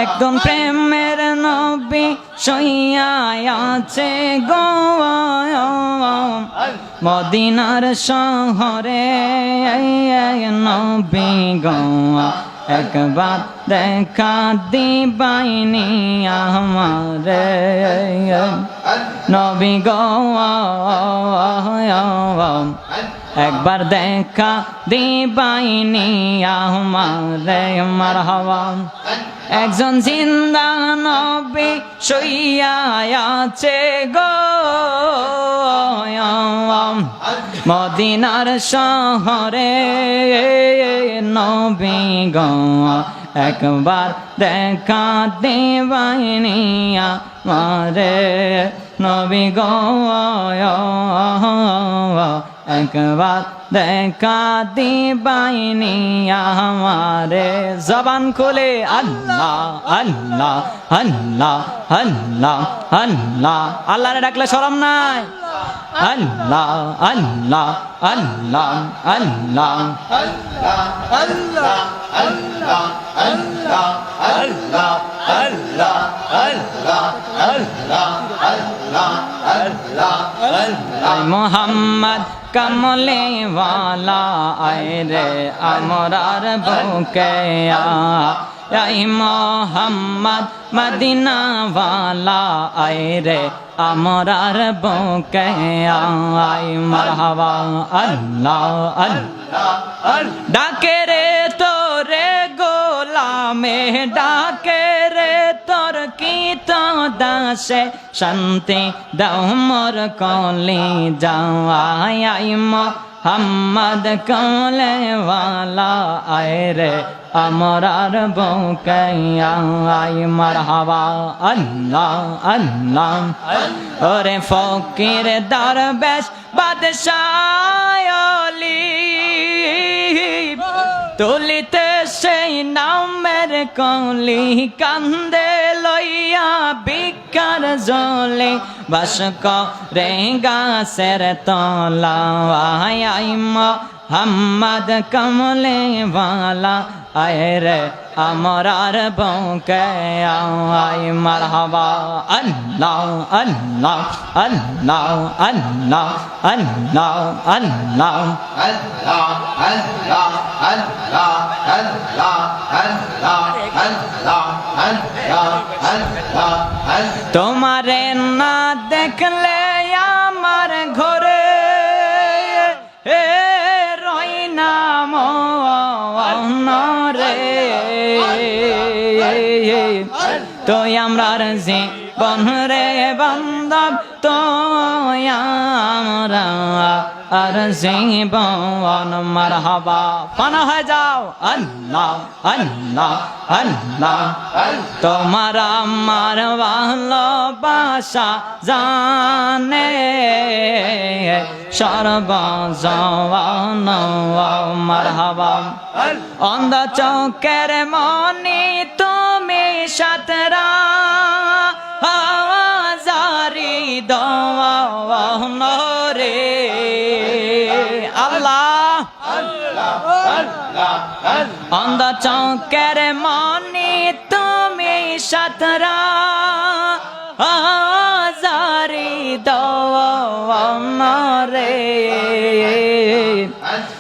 একদম প্রেমের নবী শুইয়া আছে গো মদিনার শহরে নবী গো একবার দেখা দিবাইনি আমারে নবী গো একবার দেখা দিবাইনি আমারে মারহাবা একজন জিন্দা নবী শুইয়া আছে গো মদিনার শহরে নবী গো একবার দেখা দিবাইনি আমারে নবী গো একবার দেখা দিবাইনি আমারে জবান খুলে আল্লাহ আল্লাহ আল্লাহ আল্লাহ আল্লাহ আল্লাহরে ডাকলে শরম নাই আল্লাহ আল্লাহ আল্লাহ আল্লাহ আল্লাহ আল্লাহ আল্লাহ আল্লাহ আল্লাহ আল্লাহ আল্লাহ আল্লাহ আল্লাহ আল্লাহ মোহাম্মদ কমলে ওয়ালা আয় রে আমরার বুকে আয় মোহাম্মদ মদিনা ওয়ালা আয় রে আমরার বুকে আয় মারহাবা আল্লাহ আল্লাহ ডাকে রে তোরে গোলামে ডাকে রে তোর কি তো দাসে শান্তি দাও মোর কলি যাওয়াই আই মোহাম্মদ কমলে ওয়ালা আয় রে আমরার বুকে আয় মারহাবা আল্লাহ আল্লাহ ওরে ফকির দরবেশ বাদশাহ ওলি তুলিতে সেই নামের কলি কান্দে লইয়া বিকার জলে বাস করে গাছের তলায় আই মোহাম্মদ কমলে ওয়ালা আয় রে আমরার বুকে আয় মারহাবা আল্লাহ আল্লাহ আল্লাহ আল্লাহ আল্লাহ আল্লাহ আল্লাহ আল্লাহ আল্লাহ আল্লাহ আল্লাহ আল্লাহ আল্লাহ আল্লাহ তোমারে না দেখলে আমার ঘরে রই না মরে তো আমরার জীবন রে বান্ধব তো আমরা আর জীবন মারহাবা ফানা হয়ে যাও আল্লাহ আল্লাহ আল্লাহ তোমার আমার ভালোবাসা জানে সর্বজন মারহাবা অন্ধ চোখের মনি তুমি সাতরা হাজারি দওয়ান রে আল্লাহ অন্ধ চোখের মনি তুমি সাতরা হাজারি দওয়ান রে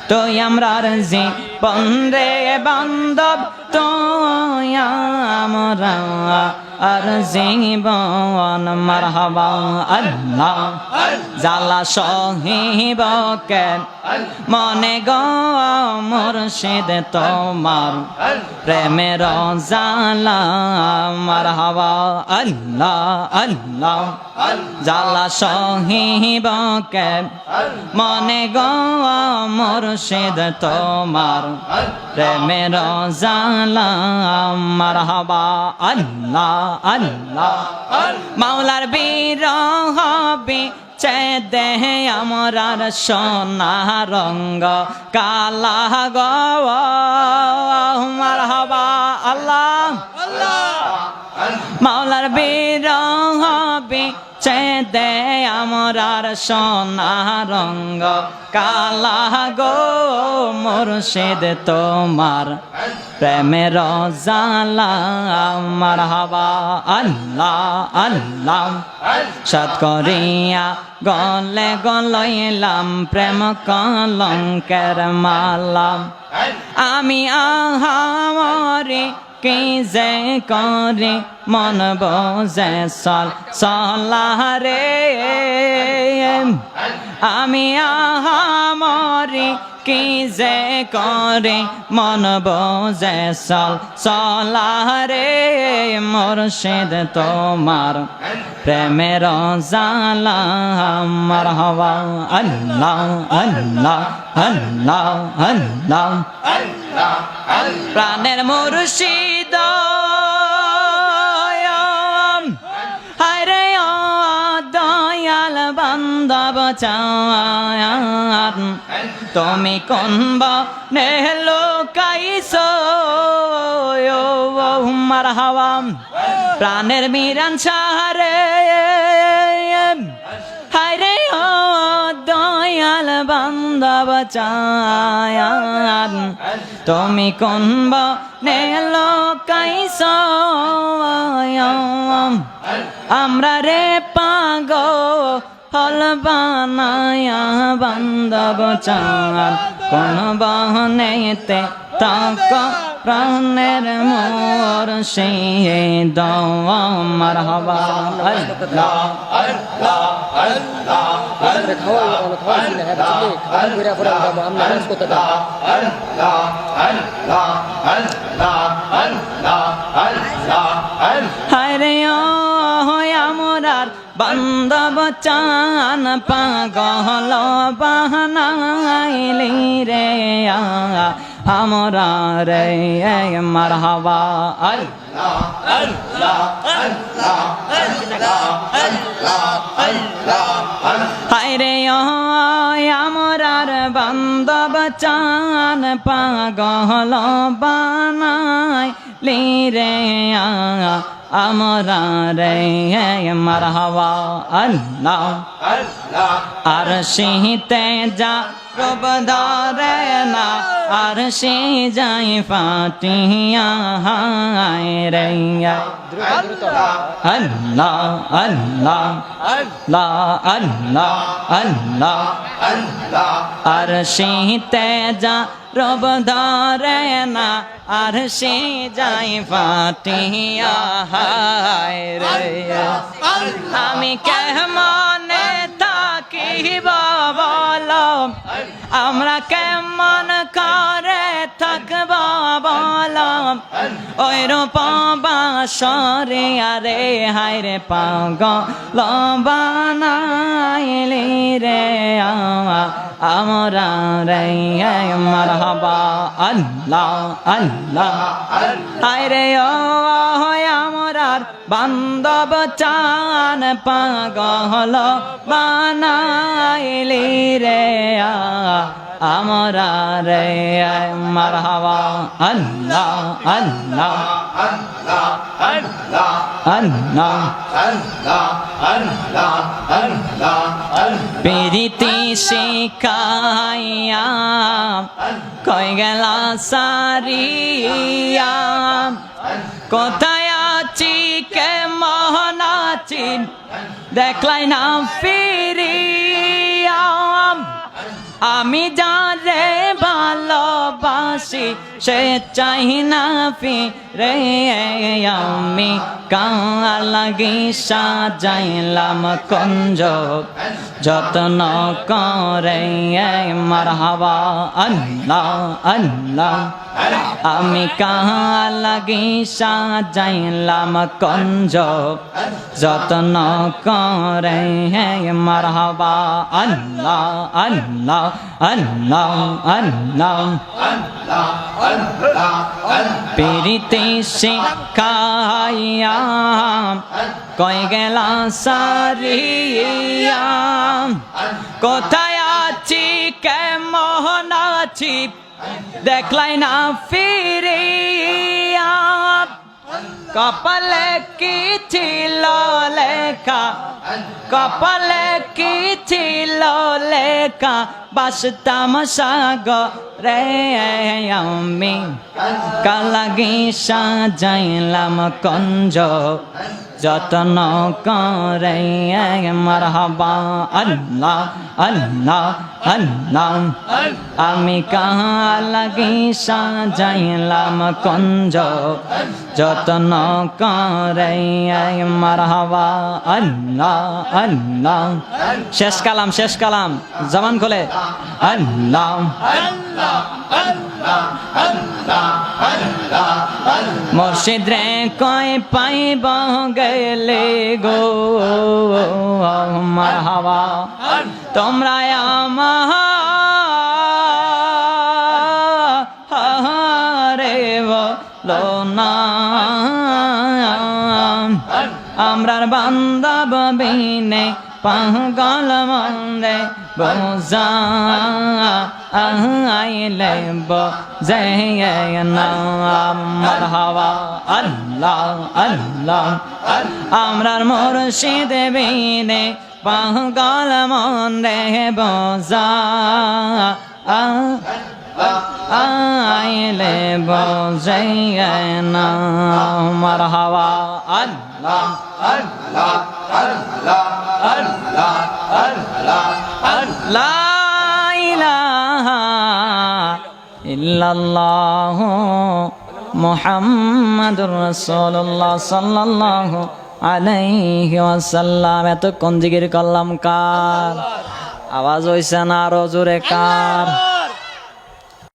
তো আমরার জীবন রে বান্ধব তো আমরা আর জীবন মারহাবা আল্লাহ জালা সহিব কেন মনে গো মুর্শিদ তোমার প্রেমের জালা মারহাবা আল্লাহ আল্লাহ জালা সহিব কেন মনে গো মুর্শিদ তোমার প্রেমের জালা মারহাবা আল্লাহ আল্লাহ মাওলার বিরহ বিচ্ছেদে আমরার সোনা রঙ্গ কালা গো মারহাবা আল্লাহ মাওলার বিরহ চেদে আমরার সোনা রঙ্গ কালা গো মুর্শিদ তোমার প্রেমের জালা মারহাবা আল্লাহ আল্লাহ সাত করিয়া গলে গলাইলাম প্রেম কলঙ্কের মালা আমি আহামরি কি যে করে মন বোঝে সলারে আমি আহামরি কি যে করে মন বোঝে সলারে মুর্শিদ তোমার প্রেমের জালা মারহাবা আল্লাহ আল্লাহ আল্লাহ আল্লাহ প্রাণের মুর্শিদ হায়রে দয়াল বান্দব চান তুমি কোন নেহলো কাইসো মারহাবা প্রাণের মিরান সারে হায়রে দয়াল বান্দব চান তুমি কোন নেলো কাইস আমরা রে পাগ হল বানায়া বান্দব চান কোন বহনেতে তক প্রাণের মোর সে দাওয়া মারহাবা আল্লাহ আল্লাহ আল্লাহ হায়রে আমরার বান্দব চান পাগল বাহানাইলি রে আমরা রে মারহাবা আল্লাহ আল্লাহ আল্লাহ আল্লাহ আল্লাহ হায়রে আমরার বান্দব চান পাগল বানাইলি রে আমরা রে মারহাবা আল্লাহ আল্লাহ আর সিহিতে যা রব ধরে না আর সে যাই ফাটিয়া রে আল্লাহ আল্লাহ আল্লাহ আল্লাহ আল্লাহ আল্লাহ আর সিহিতে যা রব ধরে না আর সে যাই ফাটিয়া রে আমি কেমনে থাকিব বলো আমরা কেমন করে থাকব বলো ওই রূপ বাসরে আরে হায়রে পাগল বানাইলি রে আমরা রে মারহাবা আল্লাহ আল্লাহ হায়রে ও আমরার বান্দব চান পাগল বানাইলি রে আমরা রে মারহাবা আল্লাহ আল্লাহ আল্লাহ আল্লাহ আল্লাহ আল্লাহ আল্লাহ আল্লাহ প্রীতি শিখাইয়া কই গেলা সারিয়া কোথায় আছি কেমন আছি দেখলাই না ফিরিয়া আমি যারে ভালোবাসি সে চাই না ফিরে আমি কালাগি সাজাইলাম কুঞ্জ যত্ন করে মারহাবা আল্লাহ আল্লাহ আমি কালাগি সাজাইলাম কুঞ্জ যত্ন করে মারহাবা আল্লাহ আল্লাহ আল্লাহ আল্লাহ প্রীতি শিখাইয়া কই গেলা সারিয়া কোথায় আছি কেমন আছি দেখলাই না ফিরিয়া কপালে কি ছিল লেখা কপালে কি ছিল লেখা বাসতাম সাগরে আমি কালাগি সাজাইলাম কঞ্জ যতন করে মারহাবা আল্লাহ আল্লাহ আল্লাহ আমি কালাগি সাজাইলাম কঞ্জ যতন করে মারহাবা আল্লাহ আল্লাহ শেষ কালাম জবান খুলে আল্লাহ মুর্শিদ রে কয় পাইব গেলে গো মারহাবা তোমরা আমারে বলো না আমরার বান্দা বিনে পাগল মন্দে বোঝা আইলে বোঝে নাম মারহাবা আল্লাহ আল্লাহ আমরার মুর্শিদ বিনে পাগল মন্দে বোঝা আইলে বোঝে নাম মারহাবা আল্লাহ আল্লাহ আল্লাহ আল্লাহ আল্লাহ লা ইলাহা ইল্লাল্লাহ মুহাম্মাদুর রাসূলুল্লাহ সাল্লাল্লাহু আলাইহি ওয়াসাল্লাম। এতক্ষণ জিকির করলাম কার? আওয়াজ হইছে না আরো জোরে কার?